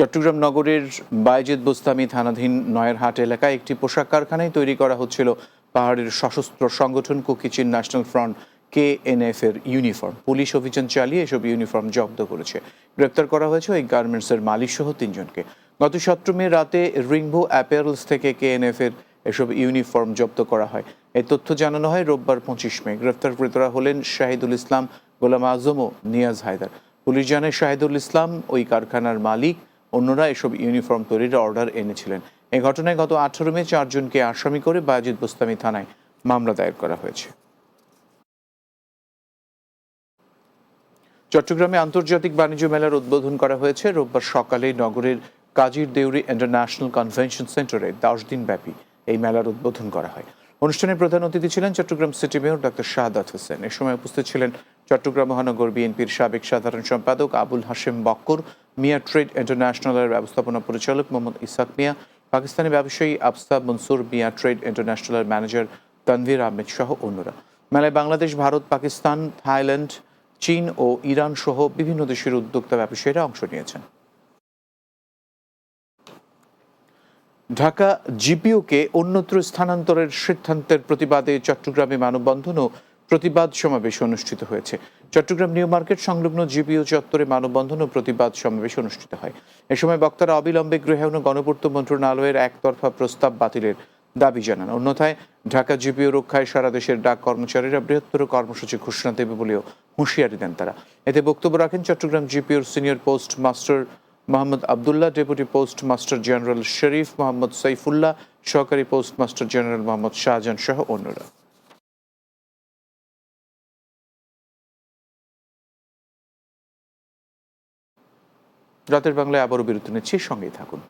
চট্টগ্রাম নগরের বায়েজিদ বোস্তামি থানাধীন নয়ারহাট এলাকায় একটি পোশাক কারখানায় তৈরি করা হচ্ছিল পাহাড়ের সশস্ত্র সংগঠন কুকি-চিন ন্যাশনাল ফ্রন্ট KNF এর ইউনিফর্ম। পুলিশ অভিযান চালিয়ে এসব ইউনিফর্ম জব্দ করেছে। গ্রেপ্তার করা হয়েছে ওই গার্মেন্টসের মালিক সহ 3 জনকে। গত 17 মে রাতে রিংবো অ্যাপারেলস থেকে KNF এর এসব ইউনিফর্ম জব্দ করা হয়। এই তথ্য জানানো হয় রোববার 25 মে। গ্রেপ্তারকৃতরা হলেন শাহিদুল ইসলাম, গোলাম আজম ও নিয়াজ হায়দার। পুলিশ জানায় শাহিদুল ইসলাম ওই কারখানার মালিক, অন্যরা এসব ইউনিফর্ম তৈরির অর্ডার এনেছিলেন। এই ঘটনায় গত 18 মে 4 জনকে আসামি করে বায়েজিদ বোস্তামি থানায় মামলা দায়ের করা হয়েছে। চট্টগ্রামে আন্তর্জাতিক বাণিজ্য মেলার উদ্বোধন করা হয়েছে রোববার সকালে নগরের কাজীর দেউরি ইন্টারন্যাশনাল কনভেনশন সেন্টারে 10 দিন ব্যাপী এই মেলার উদ্বোধন করা হয়। অনুষ্ঠানে প্রধান অতিথি ছিলেন Chittagong city mayor doctor Shahadat Hossain. এ সময় উপস্থিত ছিলেন চট্টগ্রাম মহানগর বিএনপির সাবেক সাধারণ সম্পাদক আবুল হাশেম বক্কর, মিয়া ট্রেড ইন্টারন্যাশনালের ব্যবস্থাপনা পরিচালক মোহাম্মদ ইসাক মিয়া, পাকিস্তানি ব্যবসায়ী আফসা মনসুর, মিয়া ট্রেড ইন্টারন্যাশনালের ম্যানেজার তানভীর আহমেদ সহ অন্যরা। মেলায় বাংলাদেশ, ভারত, পাকিস্তান, থাইল্যান্ড, চীন ও ইরান সহ বিভিন্ন দেশের উদ্যোক্তা ব্যবসায়ীরা অংশ নিয়েছেন। ঢাকা জিপিওকে অন্যত্র স্থানান্তরের সিদ্ধান্তের প্রতিবাদে চট্টগ্রামে মানববন্ধন ও প্রতিবাদ সমাবেশ অনুষ্ঠিত হয়েছে। চট্টগ্রাম নিউ মার্কেট সংলগ্ন জিপিও চত্বরে মানববন্ধন ও প্রতিবাদ সমাবেশ অনুষ্ঠিত হয়। এ সময় বক্তারা অবিলম্বে গৃহায়ন ও গণপূর্ত মন্ত্রণালয়ের একতরফা প্রস্তাব বাতিলের দাবি জানান। অন্যথায় ঢাকা জিপিও রক্ষায় সারা দেশের ডাক কর্মচারীরা বৃহত্তর কর্মসূচি ঘোষণা দেবে বলেও হুঁশিয়ারি দেন তারা। এতে বক্তব্য রাখেন চট্টগ্রাম জিপিওর senior postmaster Mohammad Abdullah, deputy postmaster general Sharif Mohammad Saifullah, সহকারী postmaster general Mohammad Shahjahan সহ অন্যরা। রাতের বাংলায় আবারও বিরতি নিচ্ছি, সঙ্গেই থাকুন।